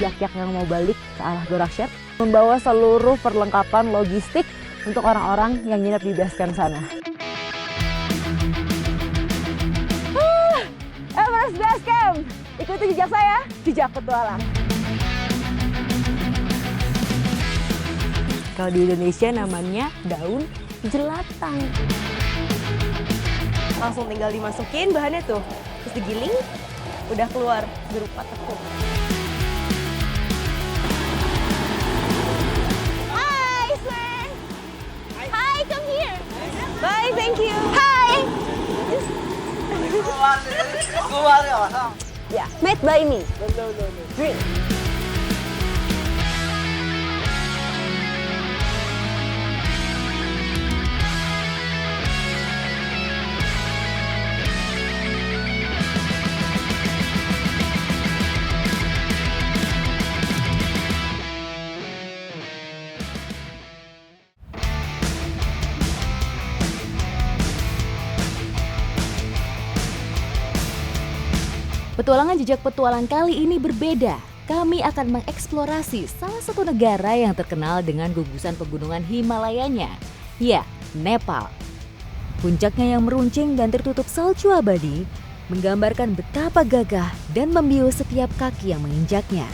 yak-yak yang mau balik ke arah Gorakchep, membawa seluruh perlengkapan logistik untuk orang-orang yang nginep di base camp sana. Everest Base Camp! Ikuti jejak saya, jejak petualang. Kalau di Indonesia namanya daun jelatang. Langsung tinggal dimasukin bahannya tuh, terus digiling, udah keluar berupa tepung. Hi, Sven. Hi, come here. Bye, thank you. Hi. Yeah, made by me. No. Drink. Petualangan jejak petualang kali ini berbeda. Kami akan mengeksplorasi salah satu negara yang terkenal dengan gugusan pegunungan Himalayanya. Ya, Nepal. Puncaknya yang meruncing dan tertutup salju abadi menggambarkan betapa gagah dan membius setiap kaki yang menginjaknya.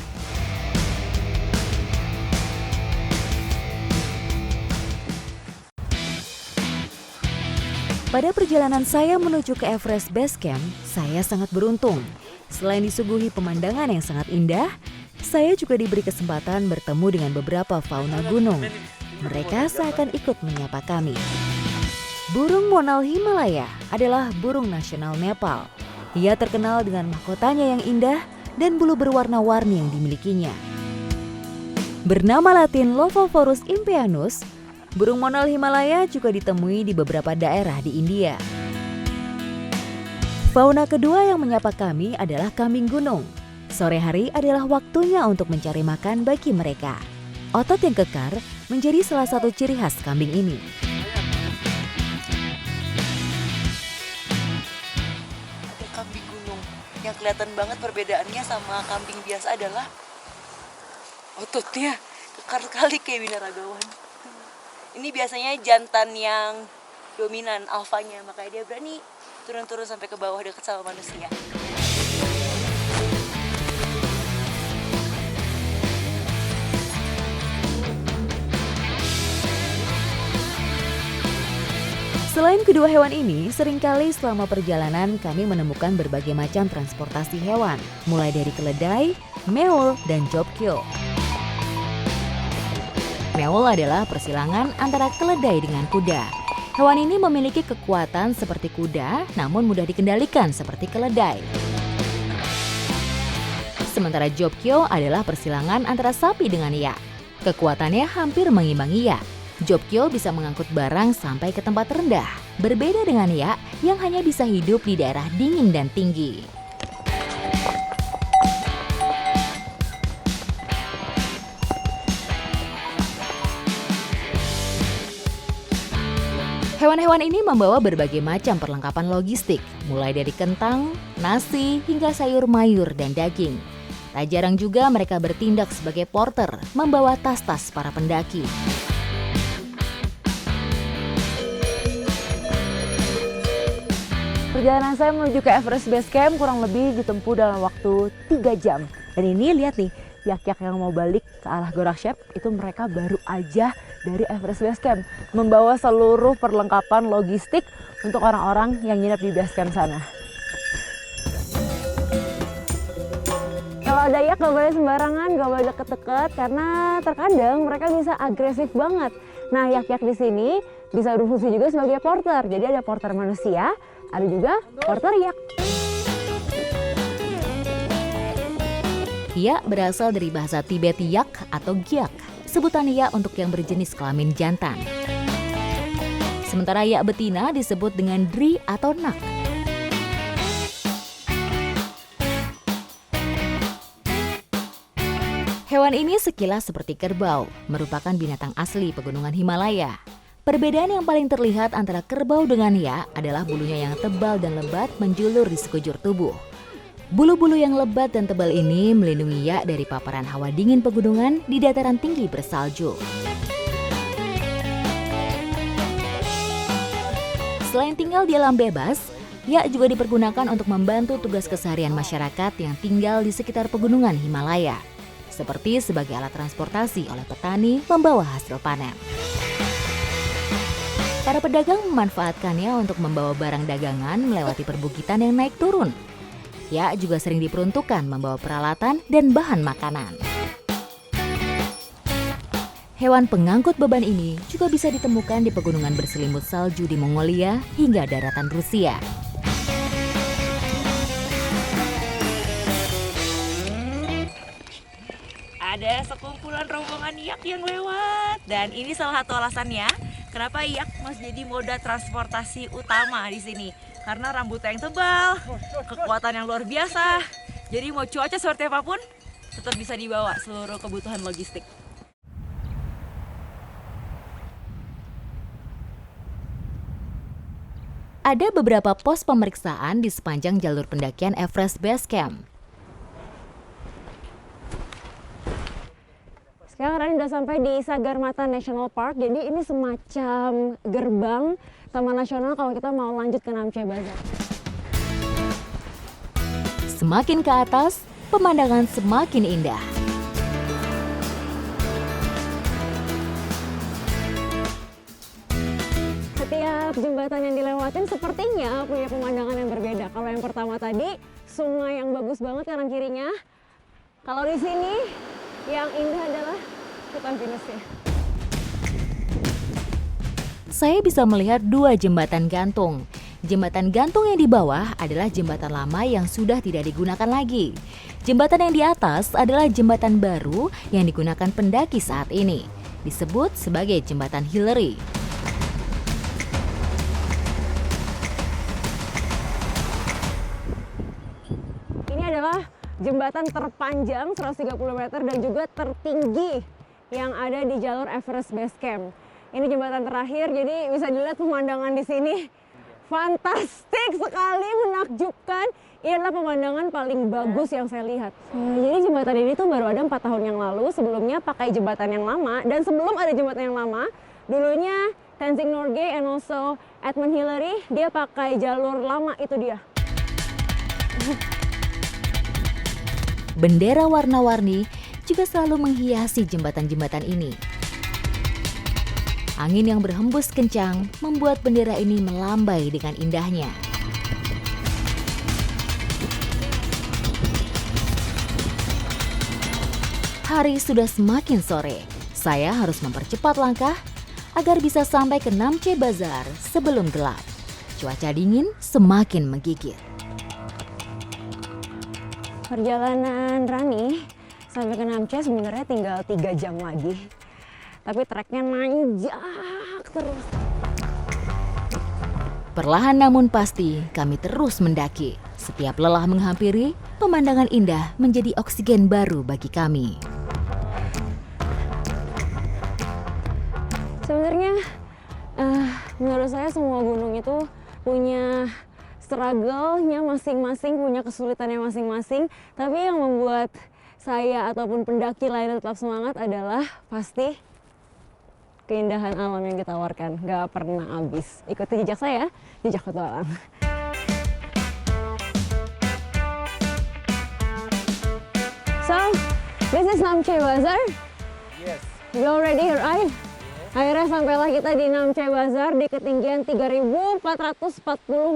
Pada perjalanan saya menuju ke Everest Base Camp, saya sangat beruntung. Selain disuguhi pemandangan yang sangat indah, saya juga diberi kesempatan bertemu dengan beberapa fauna gunung. Mereka seakan ikut menyapa kami. Burung monal Himalaya adalah burung nasional Nepal. Ia terkenal dengan mahkotanya yang indah dan bulu berwarna-warni yang dimilikinya. Bernama latin Lophophorus impeyanus, burung monal Himalaya juga ditemui di beberapa daerah di India. Fauna kedua yang menyapa kami adalah kambing gunung. Sore hari adalah waktunya untuk mencari makan bagi mereka. Otot yang kekar menjadi salah satu ciri khas kambing ini. Ada kambing gunung. Yang kelihatan banget perbedaannya sama kambing biasa adalah ototnya kekar sekali kayak binaragawan. Ini biasanya jantan yang dominan, alfanya, makanya dia berani turun-turun sampai ke bawah dekat sama manusia. Selain kedua hewan ini, seringkali selama perjalanan kami menemukan berbagai macam transportasi hewan, mulai dari keledai, meol, dan jobkyo. Meol adalah persilangan antara keledai dengan kuda. Hewan ini memiliki kekuatan seperti kuda, namun mudah dikendalikan seperti keledai. Sementara jobkyo adalah persilangan antara sapi dengan yak. Kekuatannya hampir mengimbangi yak. Jobkyo bisa mengangkut barang sampai ke tempat rendah, berbeda dengan yak yang hanya bisa hidup di daerah dingin dan tinggi. Hewan-hewan ini membawa berbagai macam perlengkapan logistik, mulai dari kentang, nasi, hingga sayur mayur dan daging. Tak jarang juga mereka bertindak sebagai porter, membawa tas-tas para pendaki. Perjalanan saya menuju ke Everest Base Camp kurang lebih ditempuh dalam waktu 3 jam. Dan ini lihat nih, yak-yak yang mau balik ke arah Gorakchep itu mereka baru aja dari Everest Base Camp, membawa seluruh perlengkapan logistik untuk orang-orang yang nginep di base camp sana. Kalau ada yak gak boleh sembarangan, gak boleh deket-deket karena terkadang mereka bisa agresif banget. Nah, yak-yak di sini bisa berfungsi juga sebagai porter. Jadi ada porter manusia, ada juga porter yak. Yak berasal dari bahasa Tibet yak atau gyak, sebutan yak untuk yang berjenis kelamin jantan. Sementara yak betina disebut dengan dri atau nak. Hewan ini sekilas seperti kerbau, merupakan binatang asli pegunungan Himalaya. Perbedaan yang paling terlihat antara kerbau dengan yak adalah bulunya yang tebal dan lebat menjulur di sekujur tubuh. Bulu-bulu yang lebat dan tebal ini melindungi yak dari paparan hawa dingin pegunungan di dataran tinggi bersalju. Selain tinggal di alam bebas, yak juga dipergunakan untuk membantu tugas keseharian masyarakat yang tinggal di sekitar pegunungan Himalaya, seperti sebagai alat transportasi oleh petani membawa hasil panen. Para pedagang memanfaatkannya untuk membawa barang dagangan melewati perbukitan yang naik turun. Yak juga sering diperuntukkan membawa peralatan dan bahan makanan. Hewan pengangkut beban ini juga bisa ditemukan di pegunungan berselimut salju di Mongolia hingga daratan Rusia. Ada sekumpulan rombongan yak yang lewat, dan ini salah satu alasannya kenapa yak masih jadi moda transportasi utama di sini. Karena rambutnya yang tebal, kekuatan yang luar biasa. Jadi mau cuaca seperti apapun, tetap bisa dibawa seluruh kebutuhan logistik. Ada beberapa pos pemeriksaan di sepanjang jalur pendakian Everest Base Camp. Sekarang Rani udah sampai di Sagarmatha National Park, jadi ini semacam gerbang Taman Nasional kalau kita mau lanjut ke Namche Bazaar. Semakin ke atas, pemandangan semakin indah. Setiap jembatan yang dilewatin sepertinya punya pemandangan yang berbeda. Kalau yang pertama tadi, sungai yang bagus banget kanan kirinya. Kalau di sini, yang indah adalah hutan pinusnya. Saya bisa melihat dua jembatan gantung. Jembatan gantung yang di bawah adalah jembatan lama yang sudah tidak digunakan lagi. Jembatan yang di atas adalah jembatan baru yang digunakan pendaki saat ini. Disebut sebagai jembatan Hillary. Ini adalah jembatan terpanjang 130 meter dan juga tertinggi yang ada di jalur Everest Base Camp. Ini jembatan terakhir, jadi bisa dilihat pemandangan di sini fantastik sekali, menakjubkan. Ini adalah pemandangan paling bagus yang saya lihat. Jadi jembatan ini tuh baru ada 4 tahun yang lalu. Sebelumnya pakai jembatan yang lama, dan sebelum ada jembatan yang lama, dulunya Tenzing Norgay and also Edmund Hillary, dia pakai jalur lama itu dia. Bendera warna-warni juga selalu menghiasi jembatan-jembatan ini. Angin yang berhembus kencang membuat bendera ini melambai dengan indahnya. Hari sudah semakin sore. Saya harus mempercepat langkah agar bisa sampai ke Namche Bazaar sebelum gelap. Cuaca dingin semakin menggigit. Perjalanan Rani sampai ke Namche sebenarnya tinggal 3 jam lagi. Tapi treknya nanjak terus. Perlahan namun pasti kami terus mendaki. Setiap lelah menghampiri, pemandangan indah menjadi oksigen baru bagi kami. Sebenarnya menurut saya semua gunung itu punya struggle-nya masing-masing, punya kesulitannya masing-masing. Tapi yang membuat saya ataupun pendaki lain tetap semangat adalah pasti keindahan alam yang ditawarkan. Gak pernah habis. Ikuti jejak saya, jejak petualang. So, this is Namche Bazaar. Yes. You already arrived? Akhirnya sampailah kita di Namche Bazaar di ketinggian 3.440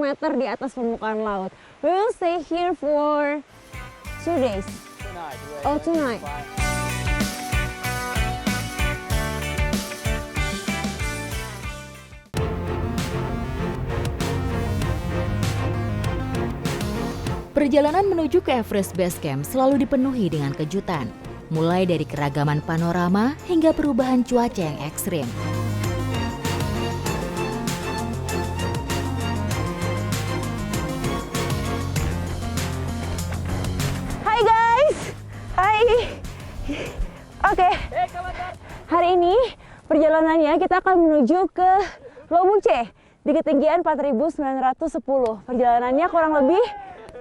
meter di atas permukaan laut. We will stay here for 2 days. Tonight. Oh, tonight. Perjalanan menuju ke Everest Base Camp selalu dipenuhi dengan kejutan. Mulai dari keragaman panorama hingga perubahan cuaca yang ekstrim. Hai guys, hai. Oke, hari ini perjalanannya kita akan menuju ke Lobuche di ketinggian 4.910. Perjalanannya kurang lebih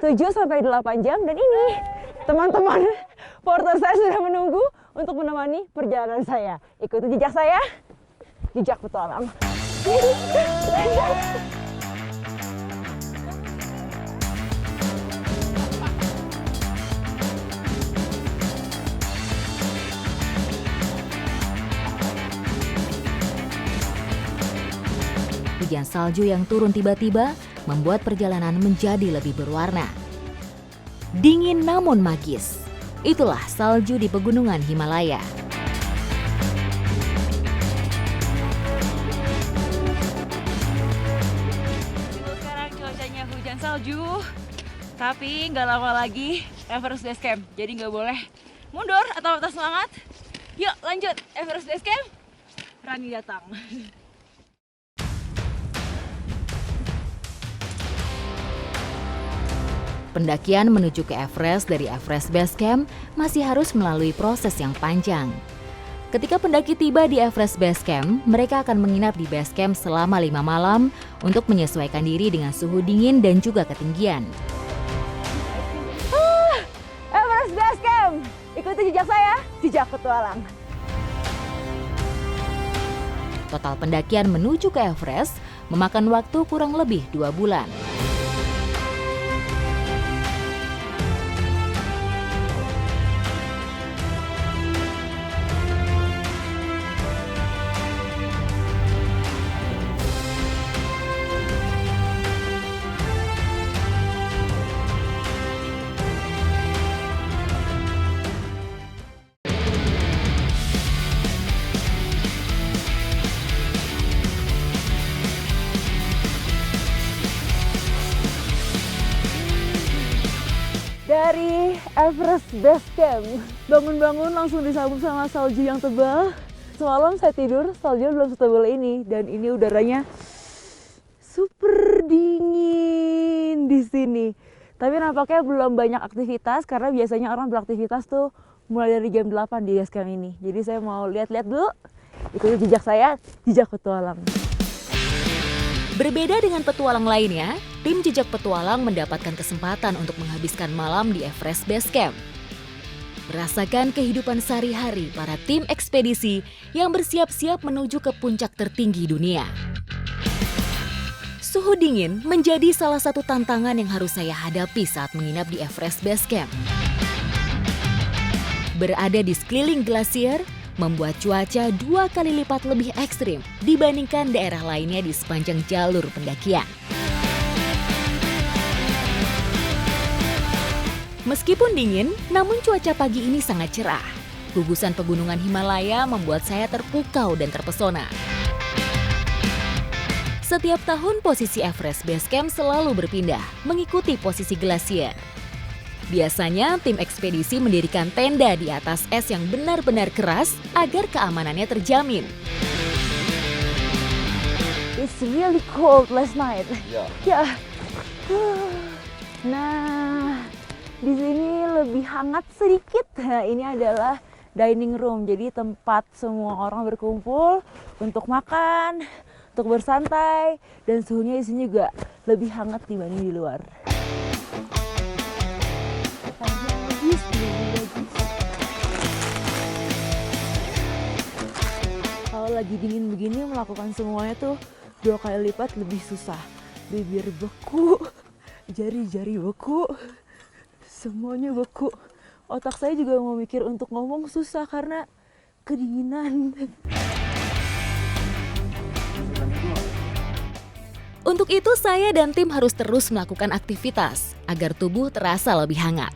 7 sampai 8 jam. Dan ini teman-teman porter saya sudah menunggu untuk menemani perjalanan saya. Ikuti jejak saya, jejak petualang. Hujan salju yang turun tiba-tiba membuat perjalanan menjadi lebih berwarna. Dingin namun magis. Itulah salju di pegunungan Himalaya. Sekarang cuacanya hujan salju, tapi nggak lama lagi Everest Base Camp. Jadi nggak boleh mundur atau patah semangat. Yuk lanjut, Everest Base Camp, Rani datang. Pendakian menuju ke Everest dari Everest Base Camp masih harus melalui proses yang panjang. Ketika pendaki tiba di Everest Base Camp, mereka akan menginap di base camp selama 5 malam untuk menyesuaikan diri dengan suhu dingin dan juga ketinggian. Everest Base Camp, ikuti jejak saya, jejak petualang. Total pendakian menuju ke Everest memakan waktu kurang lebih 2 bulan. Dari Everest Base Camp, bangun-bangun langsung disambut sama salju yang tebal. Semalam saya tidur, salju belum setebal ini, dan ini udaranya super dingin di sini. Tapi nampaknya belum banyak aktivitas karena biasanya orang beraktivitas tuh mulai dari jam 8 di base camp ini. Jadi saya mau lihat-lihat dulu. Ikuti jejak saya, jejak petualang. Berbeda dengan petualang lainnya, tim jejak petualang mendapatkan kesempatan untuk menghabiskan malam di Everest Base Camp. Merasakan kehidupan sehari-hari para tim ekspedisi yang bersiap-siap menuju ke puncak tertinggi dunia. Suhu dingin menjadi salah satu tantangan yang harus saya hadapi saat menginap di Everest Base Camp. Berada di sekeliling glasier membuat cuaca 2 kali lipat lebih ekstrim dibandingkan daerah lainnya di sepanjang jalur pendakian. Meskipun dingin, namun cuaca pagi ini sangat cerah. Gugusan pegunungan Himalaya membuat saya terpukau dan terpesona. Setiap tahun posisi Everest Base Camp selalu berpindah, mengikuti posisi glasier. Biasanya tim ekspedisi mendirikan tenda di atas es yang benar-benar keras agar keamanannya terjamin. It's really cold last night. Yeah. Ya. Nah, di sini lebih hangat sedikit. Nah, ini adalah dining room, jadi tempat semua orang berkumpul untuk makan, untuk bersantai, dan suhunya di sini juga lebih hangat dibanding di luar. Kalau lagi dingin begini melakukan semuanya tuh 2 kali lipat lebih susah. Bibir beku, jari-jari beku, semuanya beku. Otak saya juga mau mikir untuk ngomong susah karena kedinginan. Untuk itu saya dan tim harus terus melakukan aktivitas agar tubuh terasa lebih hangat.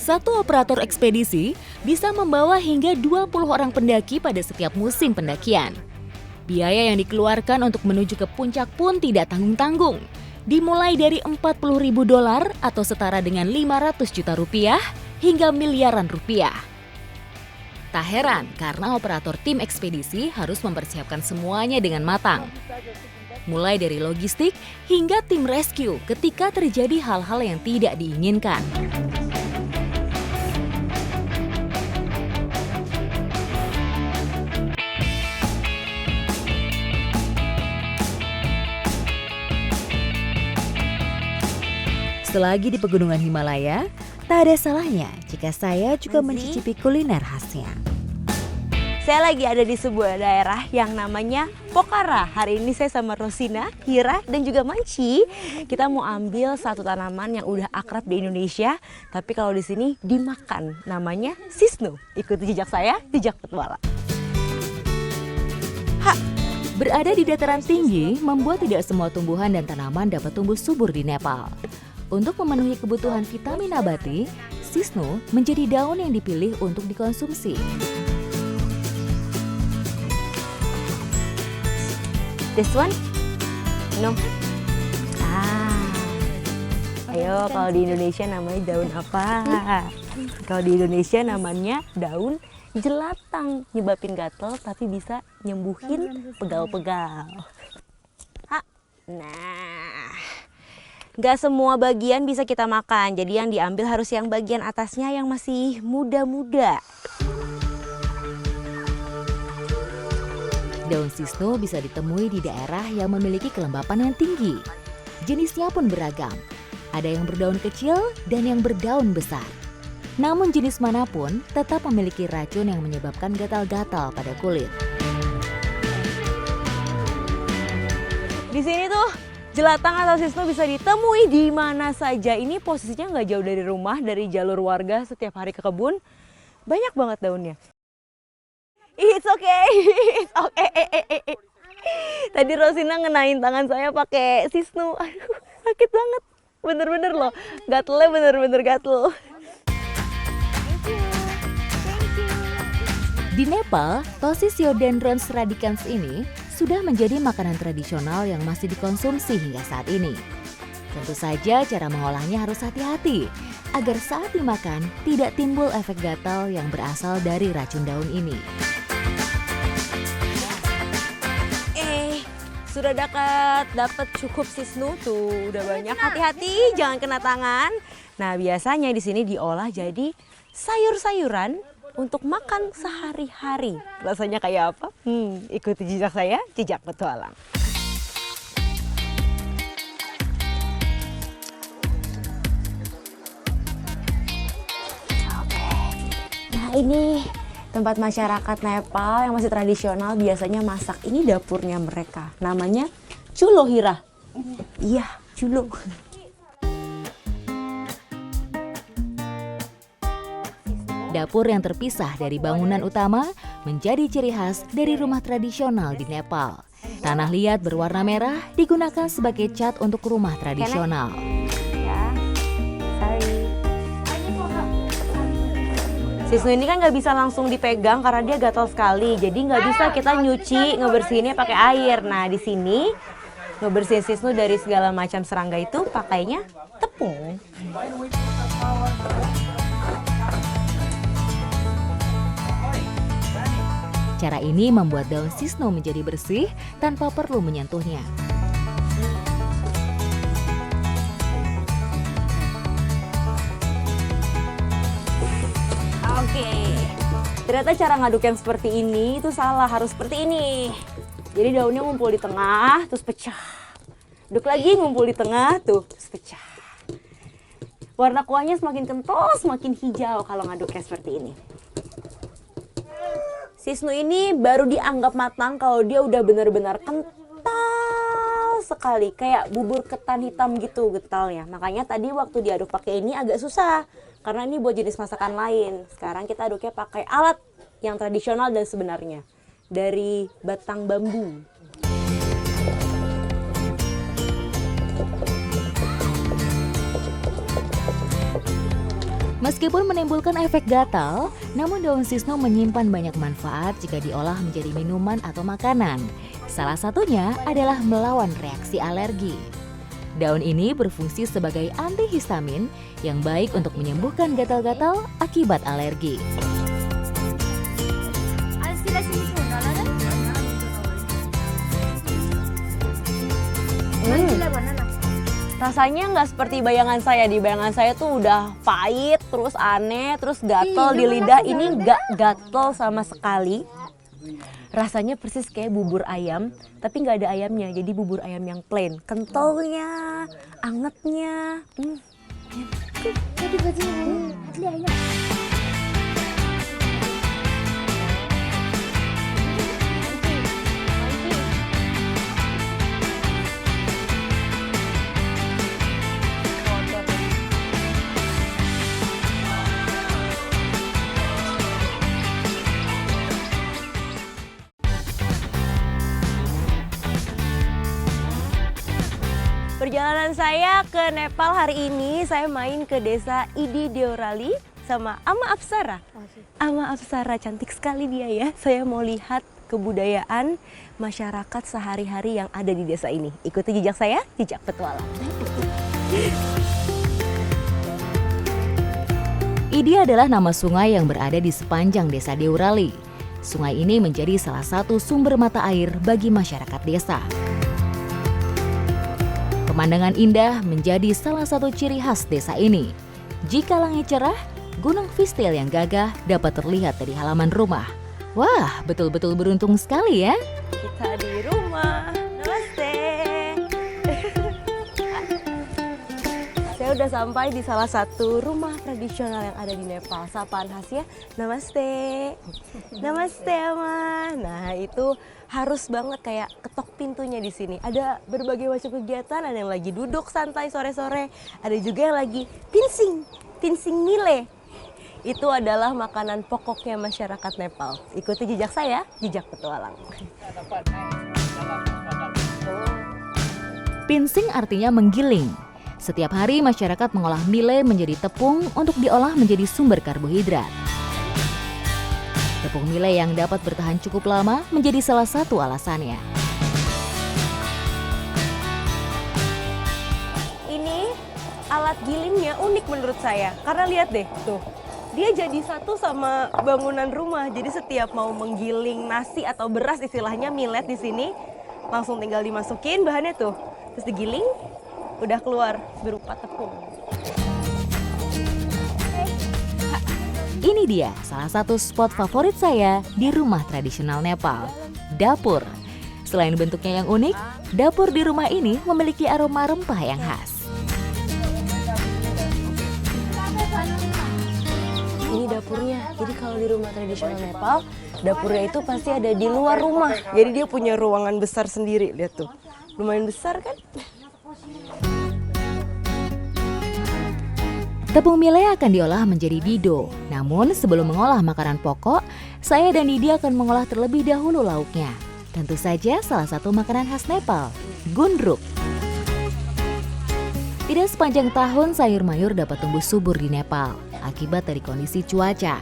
Satu operator ekspedisi bisa membawa hingga 20 orang pendaki pada setiap musim pendakian. Biaya yang dikeluarkan untuk menuju ke puncak pun tidak tanggung-tanggung. Dimulai dari $40.000 atau setara dengan 500 juta rupiah hingga miliaran rupiah. Tak heran karena operator tim ekspedisi harus mempersiapkan semuanya dengan matang. Mulai dari logistik hingga tim rescue ketika terjadi hal-hal yang tidak diinginkan. Selagi di pegunungan Himalaya, tak ada salahnya jika saya juga mencicipi kuliner khasnya. Saya lagi ada di sebuah daerah yang namanya Pokhara. Hari ini saya sama Rosina, Hira, dan juga Manci. Kita mau ambil satu tanaman yang udah akrab di Indonesia, tapi kalau di sini dimakan. Namanya sisnu. Ikuti jejak saya, jejak petualang. Berada di dataran tinggi membuat tidak semua tumbuhan dan tanaman dapat tumbuh subur di Nepal. Untuk memenuhi kebutuhan vitamin nabati, sisnu menjadi daun yang dipilih untuk dikonsumsi. This one? No. Ayo, kalau di Indonesia namanya daun apa? Kalau di Indonesia namanya daun jelatang, nyebabin gatel tapi bisa nyembuhin pegal-pegal. Nah, nggak semua bagian bisa kita makan, jadi yang diambil harus yang bagian atasnya yang masih muda-muda. Daun sisnu bisa ditemui di daerah yang memiliki kelembapan yang tinggi. Jenisnya pun beragam. Ada yang berdaun kecil dan yang berdaun besar. Namun jenis manapun tetap memiliki racun yang menyebabkan gatal-gatal pada kulit. Di sini tuh jelatang atau sisnu bisa ditemui di mana saja. Ini posisinya nggak jauh dari rumah, dari jalur warga setiap hari ke kebun. Banyak banget daunnya. It's okay, it's okay. Tadi Rosina ngenain tangan saya pakai sisnu. Aduh, sakit banget. Bener-bener loh, gatelnya bener-bener gatel. Di Nepal, Tosiciodendrons radicans ini sudah menjadi makanan tradisional yang masih dikonsumsi hingga saat ini. Tentu saja cara mengolahnya harus hati-hati agar saat dimakan tidak timbul efek gatal yang berasal dari racun daun ini. Sudah dapat cukup sisnu tuh, udah banyak. Hati-hati jangan kena tangan. Nah, biasanya di sini diolah jadi sayur-sayuran untuk makan sehari-hari. Rasanya kayak apa? Ikuti jejak saya, jejak petualang. Nah, ini tempat masyarakat Nepal yang masih tradisional biasanya masak. Ini dapurnya mereka. Namanya Chulo, Hira. Iya, Chulo. Dapur yang terpisah dari bangunan utama menjadi ciri khas dari rumah tradisional di Nepal. Tanah liat berwarna merah digunakan sebagai cat untuk rumah tradisional. Sisnu ini kan nggak bisa langsung dipegang karena dia gatal sekali. Jadi nggak bisa kita nyuci, ngebersihinnya pakai air. Nah, di sini ngebersihin sisnu dari segala macam serangga itu pakainya tepung. Cara ini membuat daun sisnu menjadi bersih tanpa perlu menyentuhnya. Oke, ternyata cara ngaduk yang seperti ini itu salah, harus seperti ini. Jadi daunnya ngumpul di tengah, terus pecah. Aduk lagi, ngumpul di tengah, tuh, terus pecah. Warna kuahnya semakin kental, semakin hijau kalau ngaduknya seperti ini. Sisnu ini baru dianggap matang kalau dia udah benar-benar kental sekali. Kayak bubur ketan hitam gitu kentalnya. Makanya tadi waktu diaduk pakai ini agak susah. Karena ini buat jenis masakan lain. Sekarang kita aduknya pakai alat yang tradisional dan sebenarnya. Dari batang bambu. Meskipun menimbulkan efek gatal, namun daun sisnu menyimpan banyak manfaat jika diolah menjadi minuman atau makanan. Salah satunya adalah melawan reaksi alergi. Daun ini berfungsi sebagai antihistamin yang baik untuk menyembuhkan gatal-gatal akibat alergi. Rasanya nggak seperti bayangan saya. Di bayangan saya tuh udah pahit, terus aneh, terus gatel di lidah. Ini nggak gatel sama sekali. Rasanya persis kayak bubur ayam, tapi nggak ada ayamnya. Jadi bubur ayam yang plain. Kentalnya, angetnya. Perjalanan saya ke Nepal hari ini, saya main ke desa Idi Deorali sama Ama Apsara. Ama Apsara, cantik sekali dia ya. Saya mau lihat kebudayaan masyarakat sehari-hari yang ada di desa ini. Ikuti jejak saya, jejak petualang. Idi adalah nama sungai yang berada di sepanjang desa Deorali. Sungai ini menjadi salah satu sumber mata air bagi masyarakat desa. Pemandangan indah menjadi salah satu ciri khas desa ini. Jika langit cerah, Gunung Vistil yang gagah dapat terlihat dari halaman rumah. Wah, betul-betul beruntung sekali ya. Kita di rumah. Namaste. Saya udah sampai di salah satu rumah tradisional yang ada di Nepal. Sapaan khasnya, namaste. Namaste, Ama. Nah, itu harus banget kayak ketok pintunya di sini. Ada berbagai macam kegiatan, ada yang lagi duduk santai sore-sore, ada juga yang lagi pinsing, pinsing mile. Itu adalah makanan pokoknya masyarakat Nepal. Ikuti jejak saya, jejak petualang. Pinsing artinya menggiling. Setiap hari masyarakat mengolah mile menjadi tepung untuk diolah menjadi sumber karbohidrat. Tepung mile yang dapat bertahan cukup lama menjadi salah satu alasannya. Ini alat gilingnya unik menurut saya. Karena lihat deh, tuh. Dia jadi satu sama bangunan rumah. Jadi setiap mau menggiling nasi atau beras istilahnya millet di sini, langsung tinggal dimasukin bahannya tuh. Terus digiling, udah keluar berupa tepung. Ini dia salah satu spot favorit saya di rumah tradisional Nepal, dapur. Selain bentuknya yang unik, dapur di rumah ini memiliki aroma rempah yang khas. Ini dapurnya. Jadi kalau di rumah tradisional Nepal, dapurnya itu pasti ada di luar rumah. Jadi dia punya ruangan besar sendiri, lihat tuh. Lumayan besar kan? Tepung mile akan diolah menjadi dido. Namun sebelum mengolah makanan pokok, saya dan Didi akan mengolah terlebih dahulu lauknya. Tentu saja salah satu makanan khas Nepal, gundruk. Tidak sepanjang tahun sayur mayur dapat tumbuh subur di Nepal akibat dari kondisi cuaca.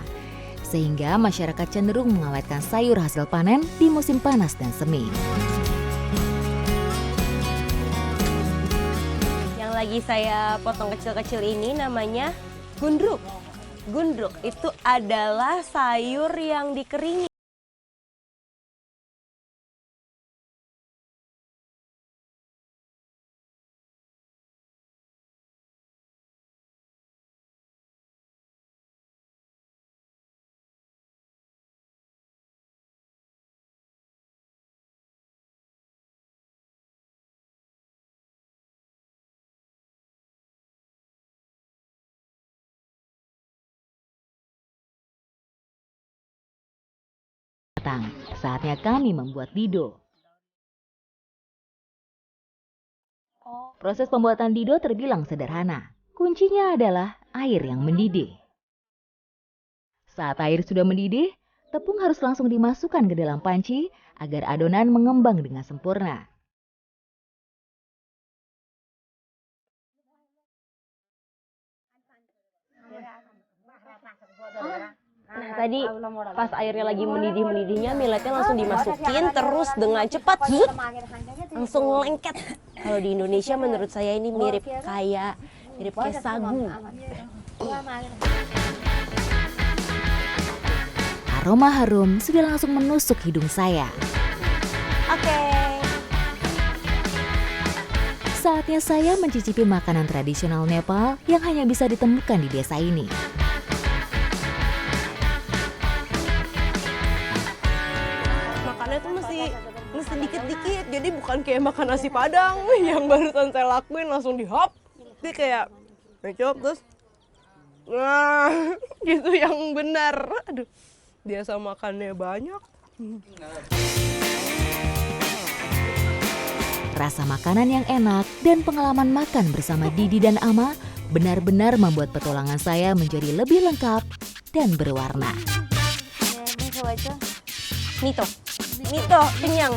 Sehingga masyarakat cenderung mengawetkan sayur hasil panen di musim panas dan semi. Lagi saya potong kecil-kecil ini namanya gundruk. Gundruk itu adalah sayur yang dikeringin. Saatnya kami membuat dido. Proses pembuatan dido terbilang sederhana. Kuncinya adalah air yang mendidih. Saat air sudah mendidih, tepung harus langsung dimasukkan ke dalam panci agar adonan mengembang dengan sempurna. Nah, tadi pas airnya lagi mendidih-mendidihnya, milletnya langsung dimasukin terus dengan cepat, zut, langsung lengket. Kalau di Indonesia menurut saya ini mirip kayak sagu. Aroma harum sudah langsung menusuk hidung saya. Oke. Saatnya saya mencicipi makanan tradisional Nepal yang hanya bisa ditemukan di desa ini. Makannya tuh mesti dikit-dikit, jadi bukan kayak makan nasi padang yang barusan saya lakuin langsung dihop. Jadi kayak kecap terus Nah, gitu yang benar. Aduh, biasa makannya banyak. Rasa makanan yang enak dan pengalaman makan bersama Didi dan Ama benar-benar membuat petualangan saya menjadi lebih lengkap dan berwarna. Mito, Mito, kenyang.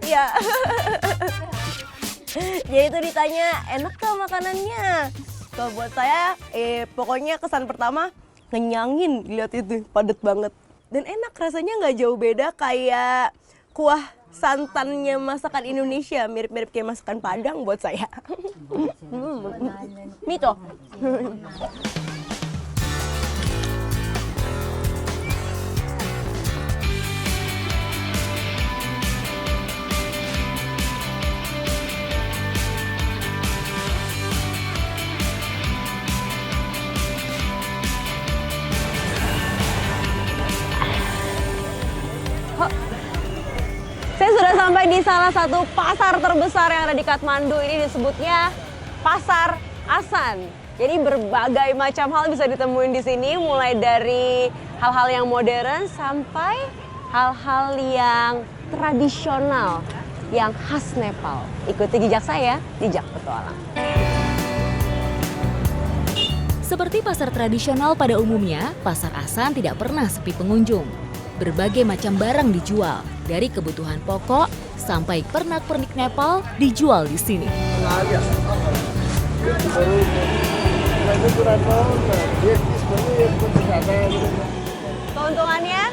Iya. Jadi itu ditanya, enak gak makanannya? Kalau buat saya, pokoknya kesan pertama ngenyangin, lihat itu padat banget. Dan enak, rasanya nggak jauh beda kayak kuah santannya masakan Indonesia, mirip-mirip kayak masakan Padang buat saya. Mito. Saya sudah sampai di salah satu pasar terbesar yang ada di Kathmandu. Ini disebutnya Pasar Asan. Jadi berbagai macam hal bisa ditemuin di sini, mulai dari hal-hal yang modern sampai hal-hal yang tradisional yang khas Nepal. Ikuti jejak saya, Jejak Petualang. Seperti pasar tradisional pada umumnya, Pasar Asan tidak pernah sepi pengunjung. Berbagai macam barang dijual, dari kebutuhan pokok sampai pernak-pernik Nepal dijual di sini. Keuntungannya,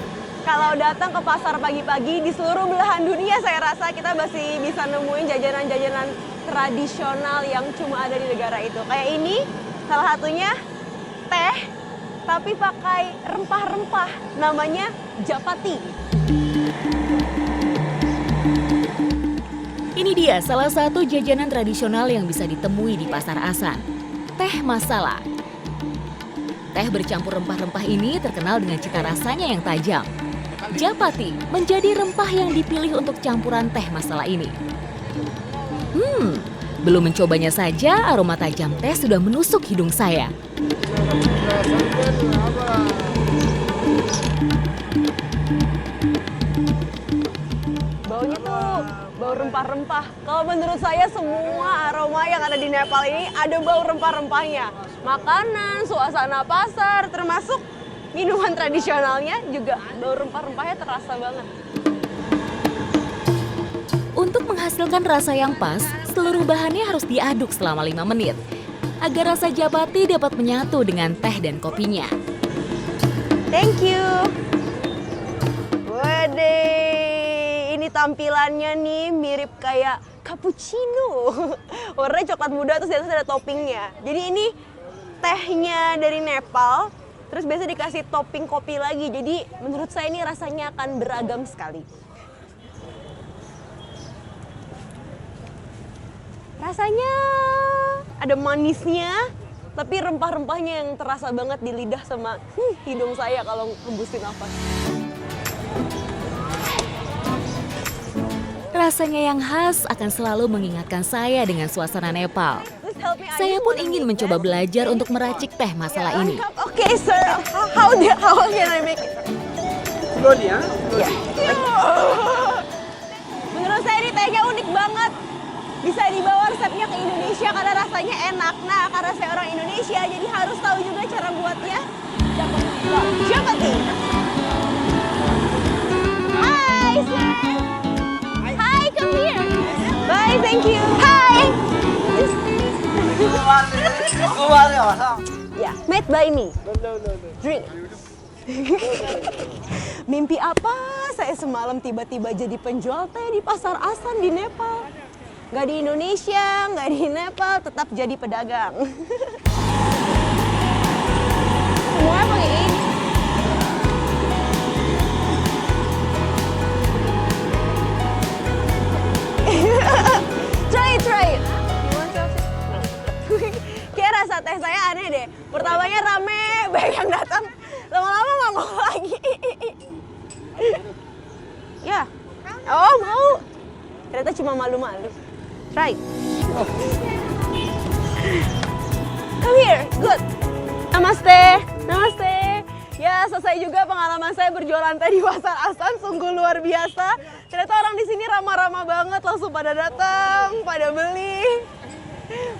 kalau datang ke pasar pagi-pagi di seluruh belahan dunia, saya rasa kita masih bisa nemuin jajanan-jajanan tradisional yang cuma ada di negara itu. Kayak ini, salah satunya teh, tapi pakai rempah-rempah, namanya japati. Ini dia salah satu jajanan tradisional yang bisa ditemui di Pasar Asan, teh masala. Teh bercampur rempah-rempah ini terkenal dengan cita rasanya yang tajam. Japati menjadi rempah yang dipilih untuk campuran teh masala ini. Belum mencobanya saja, aroma tajam teh sudah menusuk hidung saya. Baunya tuh bau rempah-rempah. Kalau menurut saya semua aroma yang ada di Nepal ini ada bau rempah-rempahnya. Makanan, suasana pasar, termasuk minuman tradisionalnya juga bau rempah-rempahnya terasa banget. Untuk menghasilkan rasa yang pas, seluruh bahannya harus diaduk selama 5 menit. Agar rasa japati dapat menyatu dengan teh dan kopinya. Thank you. Wede, ini tampilannya nih mirip kayak cappuccino. Warnanya coklat muda terus di atas ada toppingnya. Jadi ini tehnya dari Nepal, terus biasa dikasih topping kopi lagi. Jadi menurut saya ini rasanya akan beragam sekali. Rasanya ada manisnya, tapi rempah-rempahnya yang terasa banget di lidah sama hidung saya kalau hembusin nafas. Rasanya yang khas akan selalu mengingatkan saya dengan suasana Nepal. Saya pun ingin mencoba belajar untuk meracik teh masala ini. Oke, sir. How can I make it? Slowly, ya? Yeah. Menurut saya ini tehnya unik banget. Bisa dibawa resepnya ke Indonesia karena rasanya enak. Nah, karena saya orang Indonesia, jadi harus tahu juga cara buatnya. Japati. Hi, sir. Hi, come here. Bye, thank you. Hi. Ya, made by me. Drink. Mimpi apa saya semalam tiba-tiba jadi penjual teh di Pasar Asan di Nepal. Nggak di Indonesia, nggak di Nepal, tetap jadi pedagang. Semuanya pakai ini. Try it. Kayak rasa teh saya aneh deh. Pertamanya rame, banyak yang datang. Lama-lama nggak mau lagi. Ya. Oh, mau. Ternyata cuma malu-malu. Try. Come here. Namaste, namaste. Ya, selesai juga pengalaman saya berjualan teh di Pasar Asan, sungguh luar biasa. Ternyata orang di sini ramah-ramah banget, langsung pada datang, pada beli.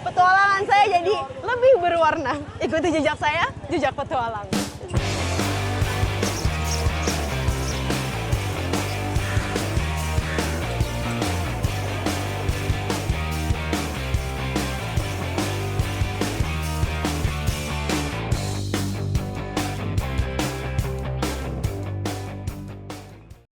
Petualangan saya jadi lebih berwarna. Ikuti jejak saya, jejak petualang.